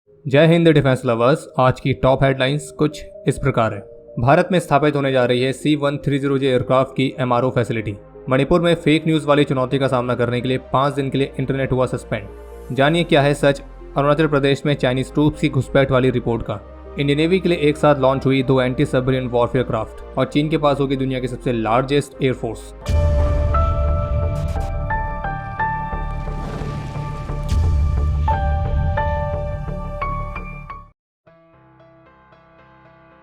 जय Hind defence lovers. आज की टॉप हेडलाइंस कुछ इस प्रकार है। भारत में स्थापित होने जा रही है C-130J एयरक्राफ्ट की MRO फैसिलिटी। मणिपुर में फेक न्यूज वाली चुनौती का सामना करने के लिए 5 दिन के लिए इंटरनेट हुआ सस्पेंड। जानिए क्या है सच अरुणाचल प्रदेश में चाइनीज ट्रूप्स की घुसपैठ वाली रिपोर्ट का। इंडियन नेवी के लिए एक साथ लॉन्च हुई 2 एंटी सबमरीन वॉरफेयर क्राफ्ट और चीन के पास होगी दुनिया की सबसे लार्जेस्ट एयरफोर्स।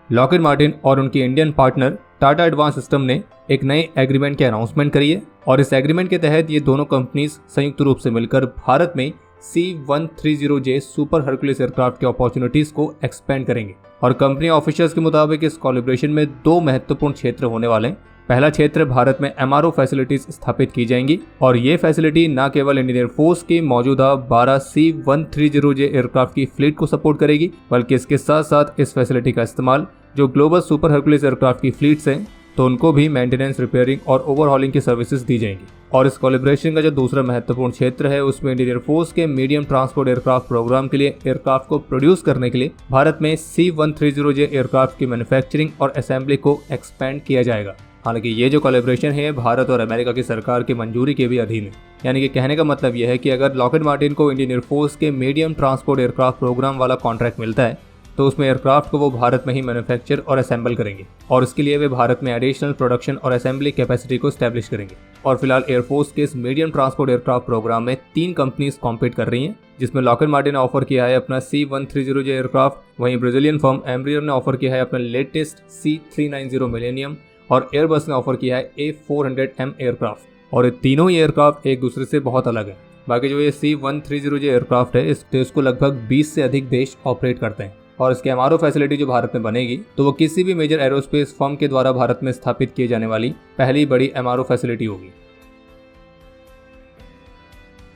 लॉकहीड मार्टिन और उनकी Indian partner Tata advance system ने एक नए एग्रीमेंट की अनाउंसमेंट करी है और इस एग्रीमेंट के तहत ये दोनों कंपनीज संयुक्त रूप से मिलकर भारत में C-130J सुपर हरकुलिस एयरक्राफ्ट की अपॉर्चुनिटीज को एक्सपेंड करेंगे। और कंपनी ऑफिशियल्स के मुताबिक इस कोलैबोरेशन में 2 महत्वपूर्ण क्षेत्र होने वाले हैं। पहला क्षेत्र भारत में MRO फैसिलिटीज स्थापित की जाएंगी और ये फैसिलिटी न केवल इंडियन एयरफोर्स की मौजूदा 12 C-130J एयरक्राफ्ट की फ्लीट को सपोर्ट करेगी, बल्कि इसके साथ साथ इस फैसिलिटी का इस्तेमाल जो ग्लोबल सुपर हरकुलिस एयरक्राफ्ट की फ्लीट्स हैं तो उनको भी मेंटेनेंस, रिपेयरिंग और ओवरहॉलिंग की सर्विसेज दी जाएंगी। और इस कोलैबोरेशन का जो दूसरा महत्वपूर्ण क्षेत्र है उसमें इंडियन एयरफोर्स के मीडियम ट्रांसपोर्ट एयरक्राफ्ट प्रोग्राम के लिए एयरक्राफ्ट को प्रोड्यूस करने के लिए भारत में C-130J एयरक्राफ्ट की मैन्युफैक्चरिंग और असेंबली को एक्सपेंड किया जाएगा। हालांकि ये जो कोलैबोरेशन है भारत और अमेरिका की सरकार की मंजूरी के भी अधीन है। यानी कि कहने का मतलब यह है कि अगर लॉकहीड मार्टिन को इंडियन एयरफोर्स के मीडियम ट्रांसपोर्ट एयरक्राफ्ट प्रोग्राम वाला कॉन्ट्रैक्ट मिलता है तो उसमें एयरक्राफ्ट को वो भारत में ही मैन्युफैक्चर और असेंबल करेंगे और इसके लिए वे भारत में एडिशनल प्रोडक्शन और असेंबली कैपेसिटी को स्टैब्लिश करेंगे। और फिलहाल एयरफोर्स के इस मीडियम ट्रांसपोर्ट एयरक्राफ्ट प्रोग्राम में 3 कंपनीज कॉम्पीट कर रही हैं, जिसमें लॉकहीड मार्टिन ने ऑफर किया है अपना C-130J एयरक्राफ्ट, वहीं ब्राजीलियन फर्म एम्ब्रियर ने ऑफर किया है अपना लेटेस्ट C-390 मिलेनियम और एयरबस ने ऑफर किया है A400M एयरक्राफ्ट। और ये तीनों ही एयरक्राफ्ट एक दूसरे से बहुत अलग है। बाकी जो ये C-130J एयरक्राफ्ट है इसको लगभग 20 से अधिक देश ऑपरेट करते हैं और इसके MRO फैसिलिटी जो भारत में बनेगी तो वो किसी भी मेजर एरोस्पेस फर्म के द्वारा भारत में स्थापित किए जाने वाली पहली बड़ी MRO फैसिलिटी होगी।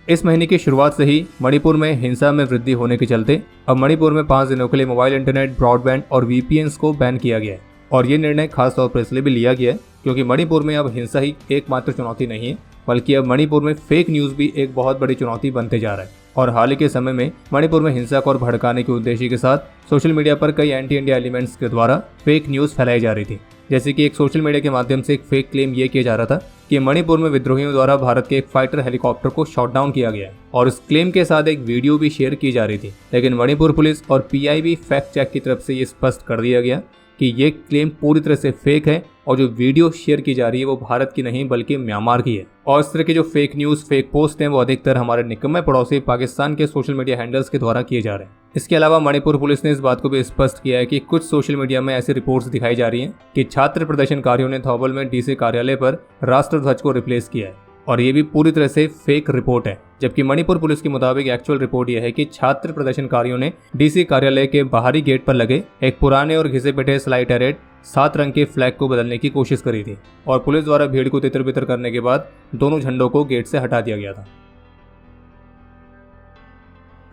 इस महीने की शुरुआत से ही मणिपुर में हिंसा में वृद्धि होने के चलते अब मणिपुर में 5 दिनों के लिए मोबाइल इंटरनेट, ब्रॉडबैंड और VPNs को बैन किया गया है। और ये निर्णय खास तौर पर इसलिए भी लिया गया है क्योंकि मणिपुर में अब हिंसा ही एकमात्र चुनौती नहीं है, बल्कि अब मणिपुर में फेक न्यूज भी एक बहुत बड़ी चुनौती बनते जा रहा है। और हाल ही के समय में मणिपुर में हिंसा को और भड़काने के उद्देश्य के साथ सोशल मीडिया पर कई एंटी इंडिया एलिमेंट्स के द्वारा फेक न्यूज फैलाई जा रही थी। जैसे कि एक सोशल मीडिया के माध्यम से एक फेक क्लेम ये किया जा रहा था कि मणिपुर में विद्रोहियों द्वारा भारत के एक फाइटर हेलीकॉप्टर को शॉट डाउन किया गया है और इस क्लेम के साथ एक वीडियो भी शेयर की जा रही थी। लेकिन मणिपुर पुलिस और PIB फैक्ट चेक की तरफ से ये स्पष्ट कर दिया गया कि ये क्लेम पूरी तरह से फेक है और जो वीडियो शेयर की जा रही है वो भारत की नहीं बल्कि म्यांमार की है। और इस तरह के जो फेक न्यूज़, फेक पोस्ट हैं वो अधिकतर हमारे निकम्मे पड़ोसी पाकिस्तान के सोशल मीडिया हैंडल्स के द्वारा किए जा रहे हैं। इसके अलावा मणिपुर पुलिस ने इस बात को भी स्पष्ट किया है कि कुछ सोशल मीडिया में ऐसी रिपोर्ट्स दिखाई जा रही हैं कि छात्र प्रदर्शनकारियों ने थौबल में DC कार्यालय पर राष्ट्रध्वज को रिप्लेस किया है और ये भी पूरी तरह से फेक रिपोर्ट है। जबकि मणिपुर पुलिस के मुताबिक एक्चुअल रिपोर्ट यह है कि छात्र प्रदर्शनकारियों ने DC कार्यालय के बाहरी गेट पर लगे एक पुराने और घिसे पिटे स्लाइड टैरेट 7 रंग के फ्लैग को बदलने की कोशिश करी थी और पुलिस द्वारा भीड़ को तितर बितर करने के बाद दोनों झंडों को गेट से हटा दिया गया था।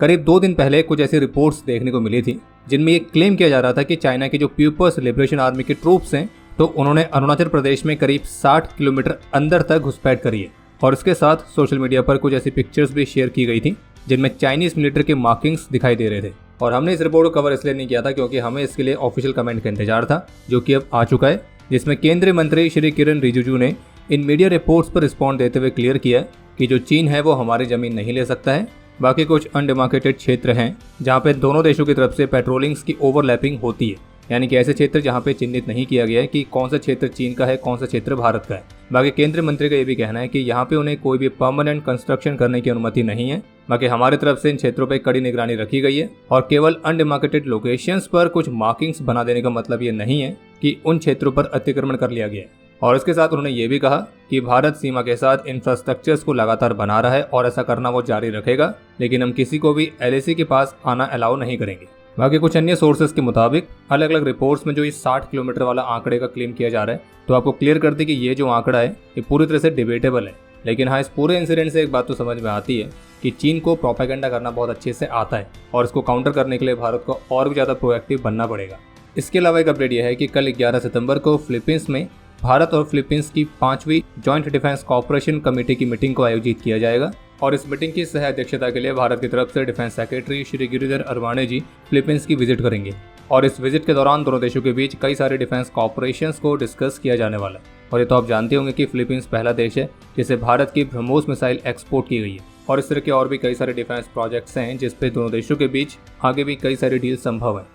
करीब 2 दिन पहले कुछ ऐसी रिपोर्ट्स देखने को मिली थी जिनमें ये क्लेम किया जा रहा था कि चाइना की जो पीपल्स लिबरेशन आर्मी के ट्रूप्स हैं तो उन्होंने अरुणाचल प्रदेश में करीब 60 किलोमीटर अंदर तक घुसपैठ करी है। और इसके साथ सोशल मीडिया पर कुछ ऐसी पिक्चर्स भी शेयर की गई थी जिनमें चाइनीज मिलिट्री के मार्किंग्स दिखाई दे रहे थे। और हमने इस रिपोर्ट को कवर इसलिए नहीं किया था क्योंकि हमें इसके लिए ऑफिशियल कमेंट का इंतजार था जो कि अब आ चुका है, जिसमें केंद्रीय मंत्री श्री किरण रिजिजू ने इन मीडिया रिपोर्ट्स पर रिस्पॉन्ड देते हुए क्लियर किया कि जो चीन है वो हमारी जमीन नहीं ले सकता है। बाकी कुछ अनडिमार्केटेड क्षेत्र हैं जहाँ पे दोनों देशों की तरफ से पेट्रोलिंग्स की ओवरलैपिंग होती है, यानी कि ऐसे क्षेत्र जहां पे चिन्हित नहीं किया गया है कि कौन सा क्षेत्र चीन का है, कौन सा क्षेत्र भारत का है। बाकी केंद्रीय मंत्री का ये भी कहना है कि यहाँ पे उन्हें कोई भी परमानेंट कंस्ट्रक्शन करने की अनुमति नहीं है। बाकी हमारी तरफ से इन क्षेत्रों पर कड़ी निगरानी रखी गई है और केवल अनडिमार्केटेड लोकेशंस पर कुछ मार्किंग्स बना देने का मतलब ये नहीं है कि उन क्षेत्रों पर अतिक्रमण कर लिया गया है। और इसके साथ उन्होंने ये भी कहा कि भारत सीमा के साथ इंफ्रास्ट्रक्चर्स को लगातार बना रहा है और ऐसा करना वो जारी रखेगा, लेकिन हम किसी को भी LAC के पास आना अलाउ नहीं करेंगे। बाकी कुछ अन्य सोर्सेज के मुताबिक अलग अलग रिपोर्ट्स में जो ये 60 किलोमीटर वाला आंकड़े का क्लेम किया जा रहा है तो आपको क्लियर कर दी कि ये जो आंकड़ा है ये पूरी तरह से डिबेटेबल है। लेकिन हाँ, इस पूरे इंसिडेंट से एक बात तो समझ में आती है कि चीन को प्रोपेगेंडा करना बहुत अच्छे से आता है और इसको काउंटर करने के लिए भारत को और भी ज़्यादा प्रोएक्टिव बनना पड़ेगा। इसके अलावा एक अपडेट यह है कि कल 11 सितंबर को फिलीपींस में भारत और फिलीपींस की 5वीं जॉइंट डिफेंस कोऑपरेशन कमेटी की मीटिंग को आयोजित किया जाएगा और इस मीटिंग की सह अध्यक्षता के लिए भारत की तरफ से डिफेंस सेक्रेटरी श्री गिरिधर अरवाणे जी फिलीपींस की विजिट करेंगे और इस विजिट के दौरान दोनों देशों के बीच कई सारे डिफेंस कॉपरेशंस को डिस्कस किया जाने वाला है। और ये तो आप जानते होंगे कि फिलीपींस पहला देश है जिसे भारत की ब्रह्मोस मिसाइल एक्सपोर्ट की गई है और इस तरह के और भी कई सारे डिफेंस प्रोजेक्ट्स हैं जिस पे दोनों देशों के बीच आगे भी कई सारी डील संभव है।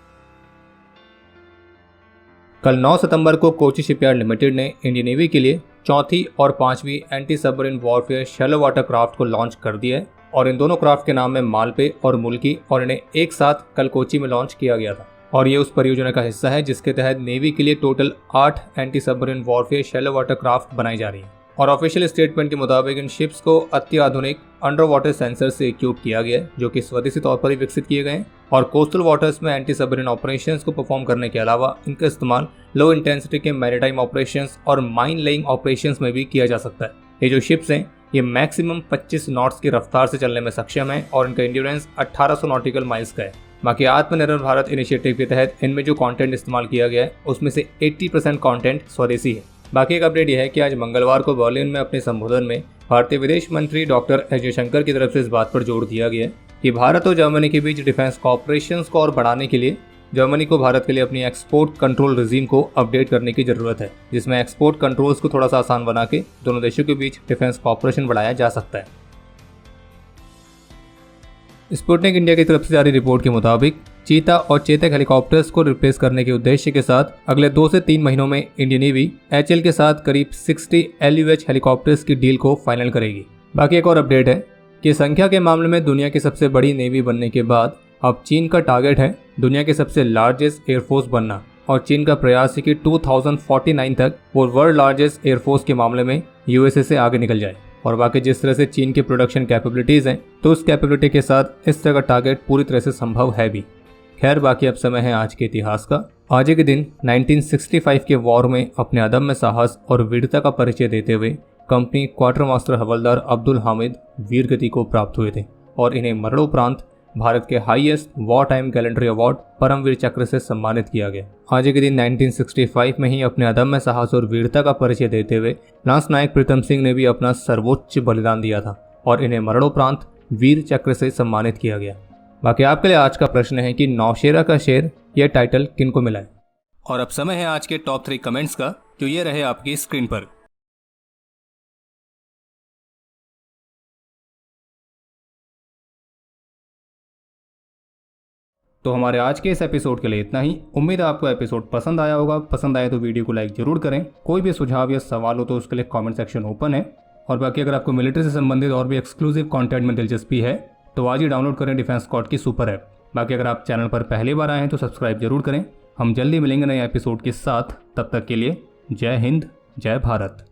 कल 9 सितंबर को कोची शिपयार्ड लिमिटेड ने इंडियन नेवी के लिए चौथी और 5वीं anti submarine warfare shallow water craft को लॉन्च कर दिया है और इन दोनों क्राफ्ट के नाम है मालपे और मुल्की और इन्हें एक साथ कल कोची में लॉन्च किया गया था और ये उस परियोजना का हिस्सा है जिसके तहत नेवी के लिए total 8 anti submarine warfare shallow water craft बनाई जा रही है और ऑफिशियल स्टेटमेंट के मुताबिक इन शिप्स को अत्याधुनिक अंडर वाटर सेंसर से इक्विप किया गया है जो कि स्वदेशी तौर पर ही विकसित किए गए हैं और कोस्टल वाटर्स में एंटी सबमरीन ऑपरेशंस को परफॉर्म करने के अलावा इनका इस्तेमाल लो इंटेंसिटी के मैरीटाइम ऑपरेशंस और माइन लेइंग ऑपरेशंस में भी किया जा सकता है। ये जो शिप्स हैं ये मैक्सिमम 25 नॉट्स की रफ्तार से चलने में सक्षम है और इनका इंड्योरेंस 1800 नॉटिकल माइल्स का है। बाकी आत्मनिर्भर भारत इनिशिएटिव के तहत इनमें जो कंटेंट इस्तेमाल किया गया है उसमें से 80% कंटेंट स्वदेशी है। बाकी एक अपडेट यह है कि आज मंगलवार को बर्लिन में अपने संबोधन में भारतीय विदेश मंत्री डॉक्टर एस जयशंकर की तरफ से इस बात पर जोर दिया गया कि भारत और जर्मनी के बीच डिफेंस कॉपरेशंस को और बढ़ाने के लिए जर्मनी को भारत के लिए अपनी एक्सपोर्ट कंट्रोल रिजीम को अपडेट करने की जरूरत है जिसमें एक्सपोर्ट कंट्रोल्स को थोड़ा सा आसान बना के दोनों देशों के बीच डिफेंस कॉपरेशन बढ़ाया जा सकता है। स्पुतनिक इंडिया की तरफ से जारी रिपोर्ट के मुताबिक चीता और चेतक हेलीकॉप्टर्स को रिप्लेस करने के उद्देश्य के साथ अगले 2 से 3 महीनों में इंडियन नेवी एचएल के साथ करीब 60 LUH हेलीकॉप्टर्स की डील को फाइनल करेगी। बाकी एक और अपडेट है कि संख्या के मामले में दुनिया की सबसे बड़ी नेवी बनने के बाद अब चीन का टारगेट है दुनिया के सबसे लार्जेस्ट एयरफोर्स बनना और चीन का प्रयास है कि 2049 तक वो वर्ल्ड लार्जेस्ट एयरफोर्स के मामले में यूएसए से आगे निकल जाए। और बाकी जिस तरह से चीन की प्रोडक्शन कैपेबिलिटीज़ हैं तो उस कैपेबिलिटी के साथ इस तरह का टारगेट पूरी तरह से संभव है भी। खैर बाकी अब समय है आज के इतिहास का। आज के दिन 1965 के वॉर में अपने अदम्य साहस और वीरता का परिचय देते हुए कंपनी क्वार्टर मास्टर हवलदार अब्दुल हामिद वीर गति को प्राप्त हुए थे और इन्हें मरणोपरांत भारत के highest war time gallantry award Param Vir Chakra से सम्मानित किया गया। आज के दिन 1965 में ही अपने अदम्य साहस और वीरता का परिचय देते हुए लांस नायक प्रीतम सिंह ने भी अपना सर्वोच्च बलिदान दिया था और इन्हें मरणोपरांत वीर चक्र से सम्मानित किया गया। बाकी आपके लिए आज का प्रश्न है कि नौशेरा का शेर यह टाइटल किनको मिला है। और अब समय है आज के टॉप 3 कमेंट्स का जो ये रहे आपकी स्क्रीन पर। तो हमारे आज के इस एपिसोड के लिए इतना ही। उम्मीद है आपको एपिसोड पसंद आया होगा। पसंद आए तो वीडियो को लाइक जरूर करें। कोई भी सुझाव या सवाल हो तो उसके लिए कमेंट सेक्शन ओपन है। और बाकी अगर आपको मिलिट्री से संबंधित और भी एक्सक्लूसिव कंटेंट में दिलचस्पी है तो आज ही डाउनलोड करें डिफेंस स्क्वाड की सुपर ऐप। बाकी अगर आप चैनल पर पहली बार आए हैं तो सब्सक्राइब जरूर करें। हम जल्दी मिलेंगे नए एपिसोड के साथ। तब तक के लिए जय हिंद, जय भारत।